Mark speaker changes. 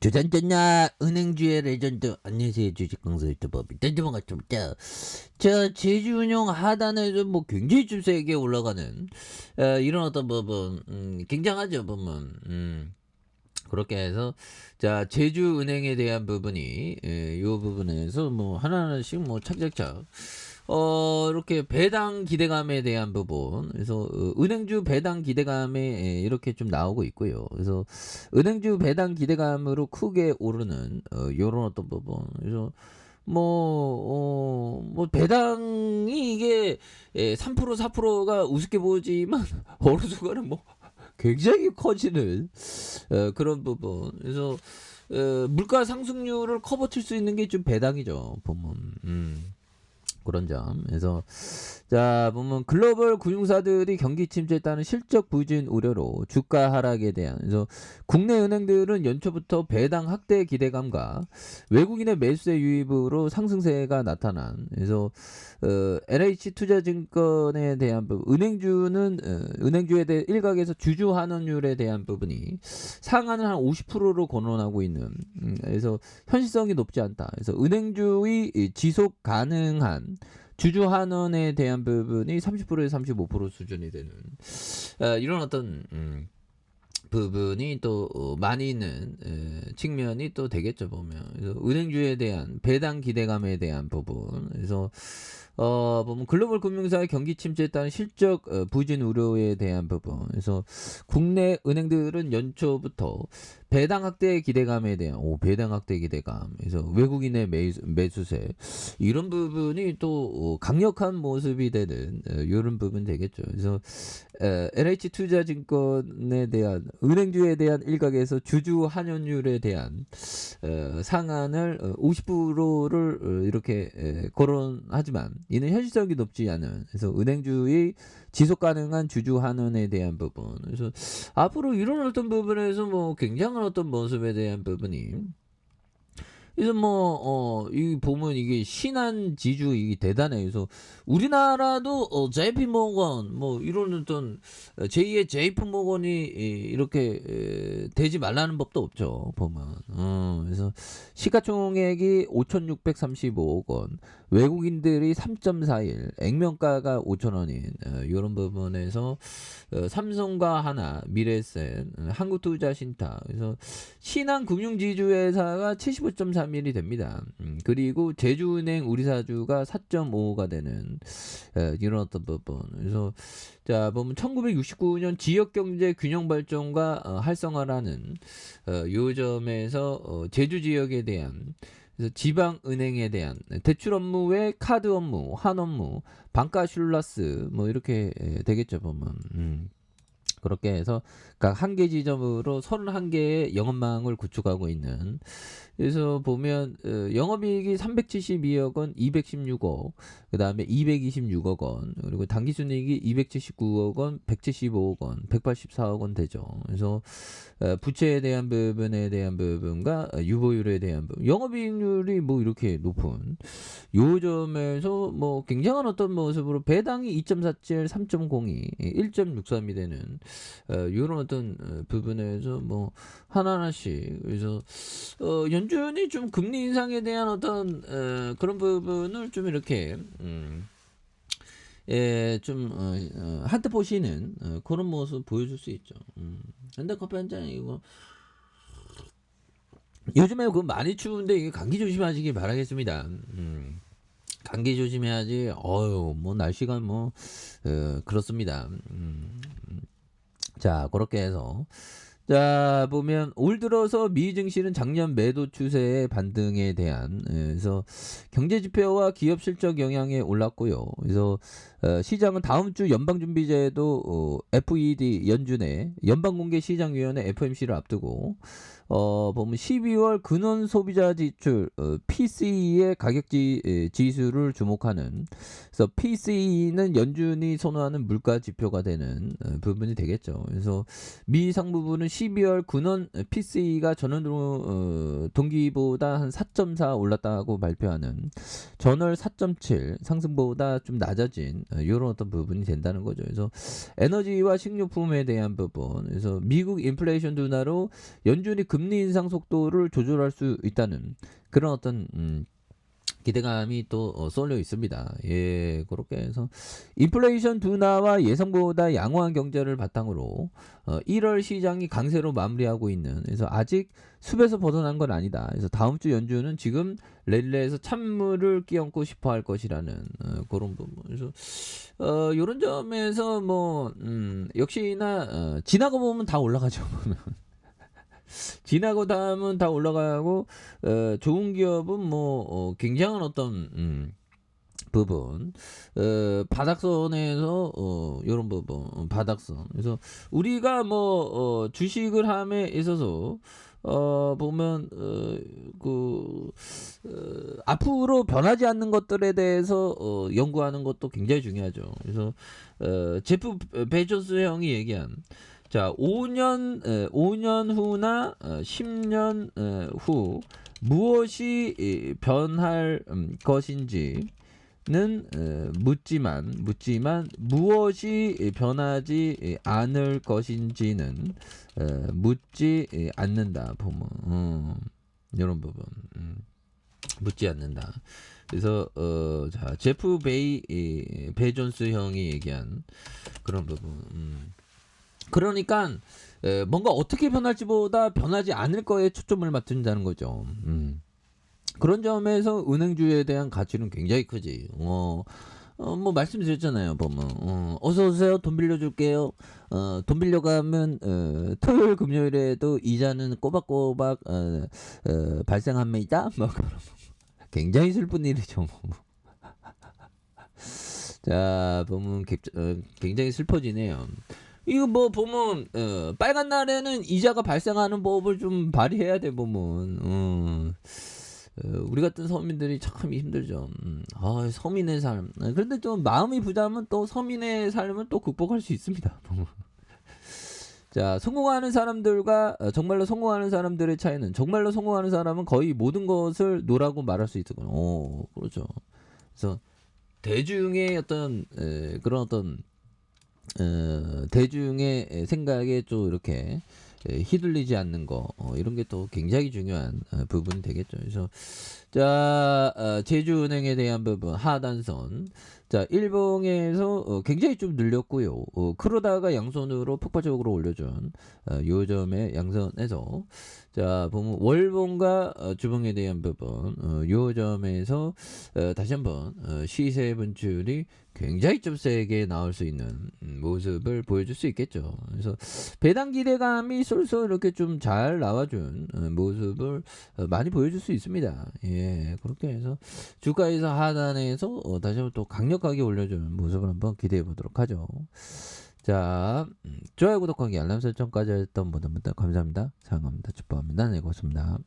Speaker 1: 주전전야 은행주의 레전드. 안녕하세요, 주식강사 유튜버 밑단주만 같습니다. 자, 제주운용 하단에서 뭐 굉장히 좀 세게 올라가는 이런 어떤 부분 굉장하죠 부분. 그렇게 해서 자, 제주은행에 대한 부분이 이 부분에서 뭐 하나하나씩 뭐 착착착 이렇게 배당 기대감에 대한 부분, 그래서 은행주 배당 기대감에 이렇게 좀 나오고 있고요. 그래서 은행주 배당 기대감으로 크게 오르는 요런 어떤 부분. 그래서 뭐 배당이 이게 3% 4%가 우습게 보이지만 어느 순간은 뭐 굉장히 커지는 그런 부분. 그래서 물가 상승률을 커버칠 수 있는 게 좀 배당이죠, 보면. 그런 점. 그래서 자, 보면 글로벌 금융사들이 경기 침체에 따른 실적 부진 우려로 주가 하락에 대한, 그래서 국내 은행들은 연초부터 배당 확대 기대감과 외국인의 매수세 유입으로 상승세가 나타난, 그래서 NH투자증권에 대한 부분, 은행주에 대해 일각에서 주주 환원율에 대한 부분이 상한을 한 50%로 거론하고 있는, 그래서 현실성이 높지 않다. 그래서 은행주의 지속 가능한 주주 환원에 대한 부분이 30%에서 35% 수준이 되는 이런 어떤 부분이 또 많이 있는 측면이 또 되겠죠, 보면. 그래서 은행주에 대한 배당 기대감에 대한 부분. 그래서 보면 글로벌 금융사의 경기 침체에 따른 실적 부진 우려에 대한 부분. 그래서 국내 은행들은 연초부터 배당 확대 기대감에 대한 배당 확대 기대감. 그래서 외국인의 매수세 이런 부분이 또 강력한 모습이 되는 이런 부분 되겠죠. 그래서 NH투자증권에 대한 은행주에 대한 일각에서 주주 환원율에 대한 상한을 50%를 이렇게 거론하지만 이는 현실성이 높지 않은, 그래서 은행주의 지속 가능한 주주 환원에 대한 부분. 그래서 앞으로 이런 어떤 부분에서 뭐 굉장한 어떤 모습에 대한 부분이, 그래서 이 보면 이게 신한지주 이게 대단해. 그래서 우리나라도 JP모건 뭐 이런 어떤 제2의 JP모건이 이렇게 되지 말라는 법도 없죠, 보면. 그래서 시가총액이 5,635억 원, 외국인들이 3.41, 액면가가 5,000원인 이런 부분에서 삼성과 하나, 미래에셋, 한국투자신탁, 그래서 신한금융지주회사가 75.31이 됩니다. 그리고 제주은행 우리사주가 4.55가 되는 이런 어떤 부분. 그래서 자, 보면 1969년 지역경제균형발전과 활성화라는 요 점에서 제주 지역에 대한, 그래서 지방은행에 대한 대출 업무 외 카드 업무, 환 업무, 방가슐라스 뭐 이렇게 되겠죠, 보면. 그렇게 해서 각 한 개 지점으로 31개의 영업망을 구축하고 있는, 그래서 보면 영업이익이 372억 원, 216억, 그 다음에 226억 원, 그리고 당기순이익이 279억 원, 175억 원, 184억 원 되죠. 그래서 부채에 대한 부분과 유보율에 대한 부분, 영업이익률이 뭐 이렇게 높은 요 점에서 뭐 굉장한 어떤 모습으로 배당이 2.47, 3.02, 1.63이 되는 이런 어떤 부분에서 뭐 하나하나씩, 그래서 연준이 좀 금리 인상에 대한 어떤 그런 부분을 좀 이렇게 좀 한때 보시는 그런 모습 보여줄 수 있죠. 근데 커피 한 잔 이거 요즘에 그 많이 추운데 이게 감기 조심하시기 바라겠습니다. 감기 조심해야지. 뭐 날씨가 뭐 그렇습니다. 자, 그렇게 해서 자, 보면 올 들어서 미 증시는 작년 매도 추세의 반등에 대한, 그래서 경제 지표와 기업 실적 영향에 올랐고요. 그래서 시장은 다음 주 연방준비제도 FED 연준의 연방공개시장위원회 FOMC를 앞두고 보면 12월 근원 소비자 지출 PCE의 가격 지수를 주목하는, 그래서 PCE는 연준이 선호하는 물가 지표가 되는 부분이 되겠죠. 그래서 미 상무부는 12월 군원 PC가 전월 동기보다 한 4.4 올랐다고 발표하는 전월 4.7 상승보다 좀 낮아진 이런 어떤 부분이 된다는 거죠. 그래서 에너지와 식료품에 대한 부분, 그래서 미국 인플레이션 둔화로 연준이 금리 인상 속도를 조절할 수 있다는 그런 어떤 기대감이 또 쏠려 있습니다. 예, 그렇게 해서 인플레이션 둔화와 예상보다 양호한 경제를 바탕으로 1월 시장이 강세로 마무리하고 있는, 그래서 아직 숲에서 벗어난 건 아니다. 그래서 다음 주 연준은 지금 랠리에서 찬물을 끼얹고 싶어 할 것이라는 그런 부분. 그래서 이런 점에서 뭐 역시나 지나고 보면 다 올라가죠. 보면. 지나고 다음은 다 올라가고 좋은 기업은 뭐 굉장한 어떤 부분 바닥선에서 이런 부분 바닥선. 그래서 우리가 뭐 주식을 함에 있어서 보면 앞으로 변하지 않는 것들에 대해서 연구하는 것도 굉장히 중요하죠. 그래서 제프 베조스 형이 얘기한, 자, 5년 후나 10년 후 무엇이 변할 것인지는 묻지만 무엇이 변하지 않을 것인지는 묻지 않는다. 보면 이런 부분 묻지 않는다. 그래서 자, 제프 베존스 형이 얘기한 그런 부분. 그러니까 뭔가 어떻게 변할지보다 변하지 않을 거에 초점을 맞춘다는 거죠. 그런 점에서 은행주에 대한 가치는 굉장히 크지. 뭐 말씀드렸잖아요. 보면 어서 오세요. 돈 빌려줄게요. 돈 빌려가면 토요일 금요일에도 이자는 꼬박꼬박 발생합니다. 뭐 굉장히 슬픈 일이죠. 자, 보면 굉장히 슬퍼지네요. 이거 뭐 보면 빨간 날에는 이자가 발생하는 법을 좀 발휘해야 돼. 보면 우리 같은 서민들이 참 힘들죠. 서민의 삶. 그런데 좀 마음이 부자면 또 서민의 삶은 또 극복할 수 있습니다. 보면. 자, 성공하는 사람들과 정말로 성공하는 사람들의 차이는, 정말로 성공하는 사람은 거의 모든 것을 노라고 말할 수 있거든요. 그렇죠. 그래서 대중의 어떤 그런 어떤 대중의 생각에 좀 이렇게 휘둘리지 않는 거, 이런 게 또 굉장히 중요한 부분이 되겠죠. 그래서 자, 제주은행에 대한 부분 하단선, 자, 일봉에서 굉장히 좀 늘렸고요. 그러다가 양손으로 폭발적으로 올려준 요점의 양선에서, 자, 보면 월봉과 주봉에 대한 부분 요점에서 다시 한번 시세 분출이 굉장히 좀 세게 나올 수 있는 모습을 보여줄 수 있겠죠. 그래서 배당 기대감이 쏠쏠 이렇게 좀 잘 나와준 모습을 많이 보여줄 수 있습니다. 예, 그렇게 해서 주가에서 하단에서 다시 한번 또 강력하게 올려주는 모습을 한번 기대해 보도록 하죠. 자, 좋아요, 구독하기, 알람 설정까지 했던 모든 분들 감사합니다. 사랑합니다. 축복합니다. 네, 고맙습니다.